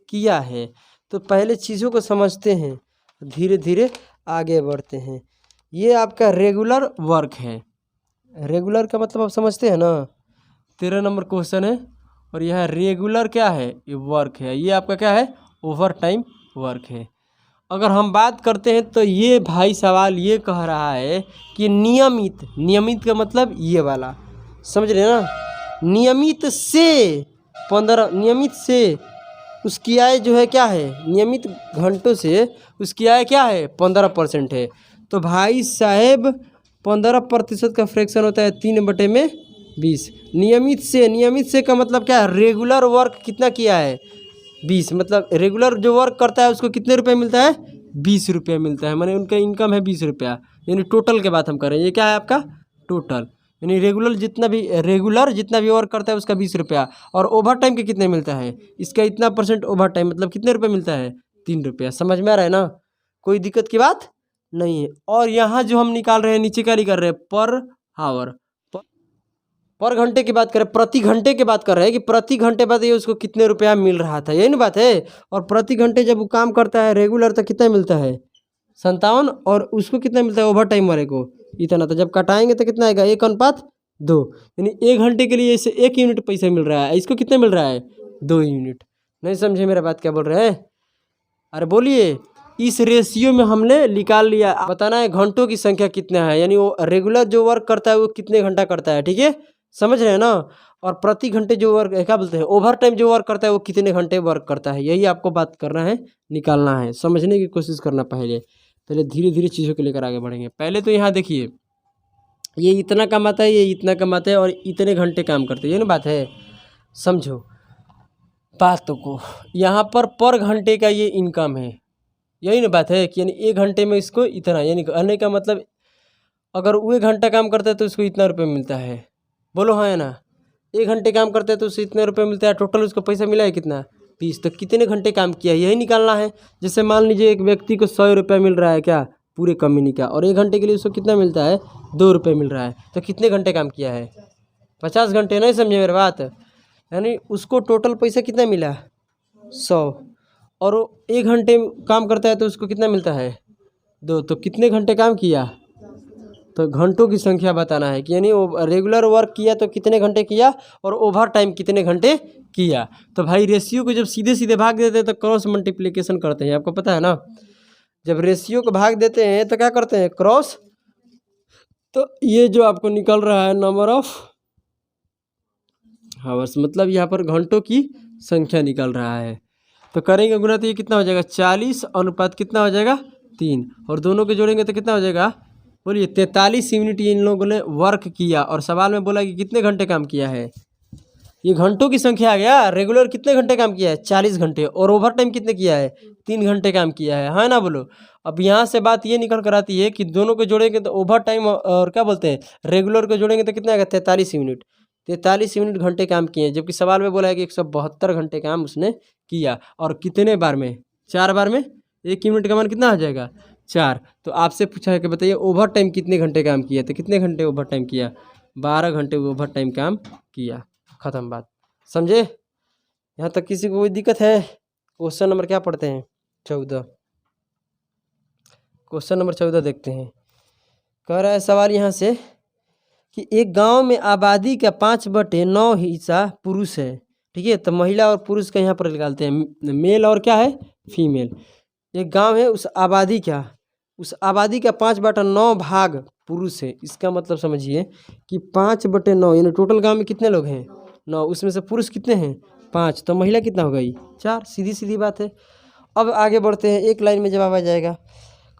किया है। तो पहले चीज़ों को समझते हैं, धीरे धीरे आगे बढ़ते हैं। ये आपका रेगुलर वर्क है। रेगुलर का मतलब आप समझते हैं ना? 13 नंबर क्वेश्चन है। और यह रेगुलर क्या है? ये वर्क है। ये आपका क्या है? ओवर टाइम वर्क है। अगर हम बात करते हैं तो ये भाई सवाल ये कह रहा है कि नियमित का मतलब ये वाला, समझ रहे हैं ना? नियमित से उसकी आय जो है क्या है? नियमित घंटों से उसकी आय क्या है? 15% है। तो भाई साहेब 15% का फ्रैक्शन होता है 3/20। नियमित से का मतलब क्या है? रेगुलर वर्क कितना किया है? 20। मतलब रेगुलर जो वर्क करता है उसको कितने रुपए मिलता है? 20 रुपये मिलता है। माने उनका इनकम है 20 रुपया। यानी टोटल के बात हम कर रहे हैं। ये क्या है आपका? टोटल। यानी रेगुलर जितना भी वर्क करता है उसका 20 रुपया। और ओवर टाइम के कितने मिलता है? इसका इतना % ओवर टाइम, मतलब कितने रुपये मिलता है? 3 रुपया। समझ में आ रहा है ना? कोई दिक्कत की बात नहीं है। और यहाँ जो हम निकाल रहे हैं नीचे क्या निकाल रहे हैं? Per hour. पर घंटे की बात करें, प्रति घंटे की बात कर रहे हैं कि प्रति घंटे बाद ये उसको कितने रुपया मिल रहा था, यही ना बात है। और प्रति घंटे जब वो काम करता है रेगुलर तो कितना मिलता है? 57। और उसको कितना मिलता है ओवर टाइम वाले को? इतना। तो जब कटाएंगे तो कितना आएगा? 1:2। यानी 1 घंटे के लिए इसे 1 यूनिट पैसा मिल रहा है। इसको कितना मिल रहा है? 2 यूनिट। नहीं समझे मेरा बात क्या बोल रहे हैं? अरे बोलिए। इस रेशियो में हमने निकाल लिया। बताना है घंटों की संख्या कितना है, यानी वो रेगुलर जो वर्क करता है वो कितने घंटा करता है। ठीक है, समझ रहे हैं ना? और प्रति घंटे जो वर्क क्या बोलते हैं? ओवर टाइम जो वर्क करता है वो कितने घंटे वर्क करता है। यही आपको बात करना है, निकालना है, समझने की कोशिश करना। पहले धीरे धीरे चीज़ों को लेकर आगे बढ़ेंगे। पहले तो यहाँ देखिए, ये इतना कमाता है, ये इतना कमाता है और इतने घंटे काम करते हैं। ये ना बात है, समझो बातों को। यहाँ पर घंटे का ये इनकम है। यही ना बात है कि यानी 1 घंटे में इसको इतना, यानी कहने का मतलब अगर वो 1 घंटा काम करता है तो उसको इतना रुपये मिलता है। बोलो हाँ या ना? 1 घंटे काम करते हैं तो उससे इतने रुपये मिलता है। टोटल उसको पैसा मिला है कितना? 20। तो कितने घंटे काम किया है यही निकालना है। जैसे मान लीजिए एक व्यक्ति को 100 रुपये मिल रहा है क्या? पूरे कंपनी का। और 1 घंटे के लिए उसको कितना मिलता है? 2 रुपये मिल रहा है। तो कितने घंटे काम किया है? 50 घंटे। नहीं समझे मेरी बात? यानी उसको टोटल पैसा कितना मिला? 100। और वो 1 घंटे काम करता है तो उसको कितना मिलता है? 2। तो कितने घंटे काम किया? तो घंटों की संख्या बताना है कि यानी वो रेगुलर वर्क किया तो कितने घंटे किया और ओवर टाइम कितने घंटे किया। तो भाई रेशियो को जब सीधे सीधे भाग देते हैं तो क्रॉस मल्टीप्लिकेशन करते हैं, आपको पता है ना? जब रेशियो को भाग देते हैं तो क्या करते हैं? क्रॉस तो ये जो आपको निकल रहा है नंबर ऑफ हावर्स, मतलब यहाँ पर घंटों की संख्या निकल रहा है। तो करेंगे गुना तो ये कितना हो जाएगा 40 अनुपात कितना हो जाएगा 3, और दोनों के जोड़ेंगे तो कितना हो जाएगा बोलिए 43 यूनिट ये इन लोगों ने वर्क किया। और सवाल में बोला कि कितने घंटे काम किया है, ये घंटों की संख्या आ गया। रेगुलर कितने घंटे काम किया है 40 घंटे, और ओवर टाइम कितने किया है 3 घंटे काम किया है ना बोलो। अब यहाँ से बात ये निकल कर आती है कि दोनों को जोड़ेंगे तो ओवर टाइम और क्या बोलते हैं रेगुलर को जोड़ेंगे तो कितना आएगा 43 यूनिट। 43 यूनिट घंटे काम किए हैं, जबकि सवाल में बोला है कि 172 घंटे काम उसने किया। और कितने बार में 4 बार में 1 यूनिट का मान कितना आ जाएगा 4। तो आपसे पूछा है कि बताइए ओवर टाइम कितने घंटे काम किया, तो कितने घंटे ओवर टाइम किया 12 घंटे ओवर टाइम काम किया। ख़त्म बात, समझे। यहाँ तक किसी को कोई दिक्कत है। क्वेश्चन नंबर क्या पढ़ते हैं 14, क्वेश्चन नंबर 14 देखते हैं। कह रहा है सवाल यहाँ से कि एक गांव में आबादी का 5/9 हिस्सा पुरुष है, ठीक है। तो महिला और पुरुष का यहाँ पर निकालते हैं, मेल और क्या है फीमेल। एक गांव है, उस आबादी का 5/9 भाग पुरुष है। इसका मतलब समझिए कि 5/9 यानी टोटल गांव में कितने लोग हैं 9, उसमें से पुरुष कितने हैं 5, तो महिला कितना हो गई 4, सीधी सीधी बात है। अब आगे बढ़ते हैं, एक लाइन में जवाब आ जाएगा।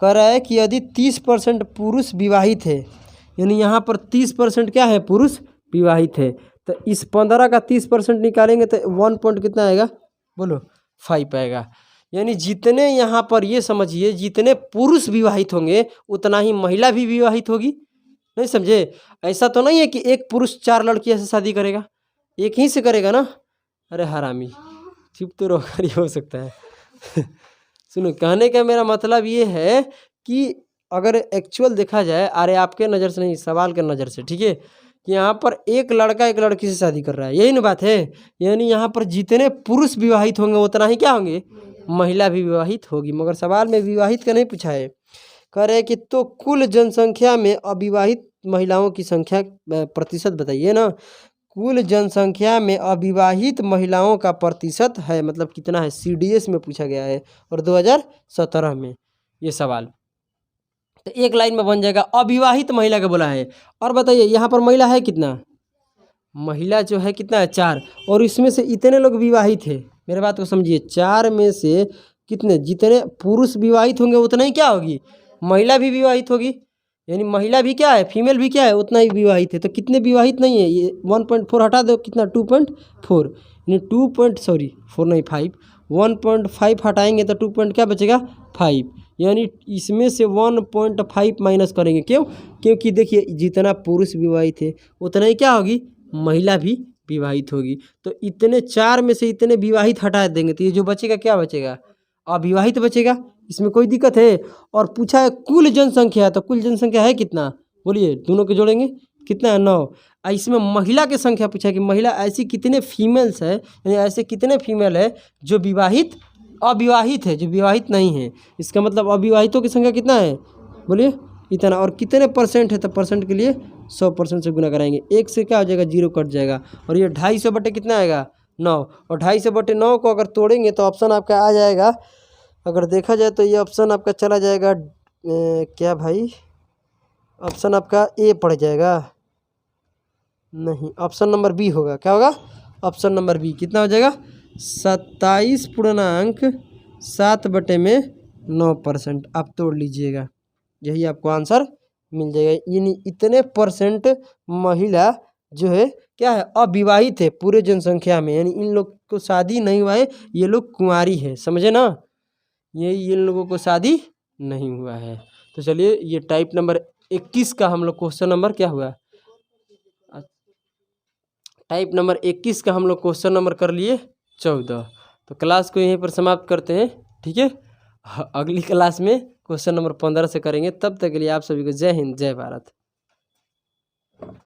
कह रहा है कि यदि 30% पुरुष विवाहित है, यानी यहाँ पर 30% क्या है पुरुष विवाहित है, तो इस 15 का 30% निकालेंगे तो 1 पॉइंट कितना आएगा बोलो 5 आएगा। यानी जितने यहाँ पर ये समझिए जितने पुरुष विवाहित होंगे उतना ही महिला भी विवाहित होगी। नहीं समझे, ऐसा तो नहीं है कि एक पुरुष 4 लड़कियों से शादी करेगा, एक ही से करेगा ना। अरे हरामी चुप तो रहो, हो सकता है सुनो, कहने का मेरा मतलब ये है कि अगर एक्चुअल देखा जाए, अरे आपके नज़र से नहीं सवाल के नज़र से, ठीक है, कि यहाँ पर एक लड़का एक लड़की से शादी कर रहा है, यही ना बात है। यानी यहाँ पर जितने पुरुष विवाहित होंगे उतना ही क्या होंगे महिला भी विवाहित होगी। मगर सवाल में विवाहित का नहीं पूछा है। कह रहे हैं कि तो कुल जनसंख्या में अविवाहित महिलाओं की संख्या प्रतिशत बताइए ना। कुल जनसंख्या में अविवाहित महिलाओं का प्रतिशत है, मतलब कितना है, CDS में पूछा गया है और 2017 में ये सवाल। तो एक लाइन में बन जाएगा अविवाहित महिला का बोला है। और बताइए यहाँ पर महिला है कितना, महिला जो है कितना है 4, और इसमें से इतने लोग विवाहित है। मेरे बात को समझिए, 4 में से कितने, जितने पुरुष विवाहित होंगे उतना ही क्या होगी महिला भी विवाहित होगी। यानी महिला भी क्या है फीमेल भी क्या है उतना ही विवाहित है। तो कितने विवाहित नहीं है, ये 1.4 हटा दो, कितना 2.4, यानी 4 नहीं 5, 1.5 हटाएंगे तो 2 क्या बचेगा 5, यानी इसमें से 1.5 माइनस करेंगे। क्यों, क्योंकि देखिए जितना पुरुष विवाहित है उतना ही क्या होगी महिला भी विवाहित होगी। तो इतने 4 में से इतने विवाहित हटा देंगे तो ये जो बचेगा क्या बचेगा अविवाहित बचेगा। इसमें कोई दिक्कत है। और पूछा है कुल जनसंख्या, तो कुल जनसंख्या है कितना बोलिए, दोनों के जोड़ेंगे कितना है 9। इसमें महिला की संख्या पूछा है कि महिला ऐसी कितने फीमेल्स है, यानी ऐसे कितने फीमेल है जो विवाहित अविवाहित है, जो विवाहित नहीं है। इसका मतलब अविवाहितों की संख्या कितना है बोलिए इतना। और कितने परसेंट है, तो परसेंट के लिए 100% से गुना कराएंगे, 1 से क्या हो जाएगा 0 कट जाएगा। और ये 250 बटे कितना आएगा 9, और 250 बटे 9 को अगर तोड़ेंगे तो ऑप्शन आपका आ जाएगा। अगर देखा जाए तो ये ऑप्शन आपका चला जाएगा क्या भाई, ऑप्शन आपका ए पड़ जाएगा, नहीं ऑप्शन नंबर बी होगा। क्या होगा ऑप्शन नंबर बी, कितना हो जाएगा 27.7/9%। आप तोड़ लीजिएगा, यही आपको आंसर मिल जाएगा। यानी इतने परसेंट महिला जो है क्या है अविवाहित है पूरे जनसंख्या में, यानी इन लोग को शादी नहीं हुआ है, ये लोग कुंवारी है, समझे ना, ये इन लोगों को शादी नहीं हुआ है। तो चलिए ये टाइप नंबर 21 का हम लोग क्वेश्चन नंबर क्या हुआ, टाइप नंबर 21 का हम लोग क्वेश्चन नंबर कर लिए 14। तो क्लास को यहीं पर समाप्त करते हैं, ठीक है। अगली क्लास में क्वेश्चन नंबर 15 से करेंगे। तब तक के लिए आप सभी को जय हिंद जय भारत।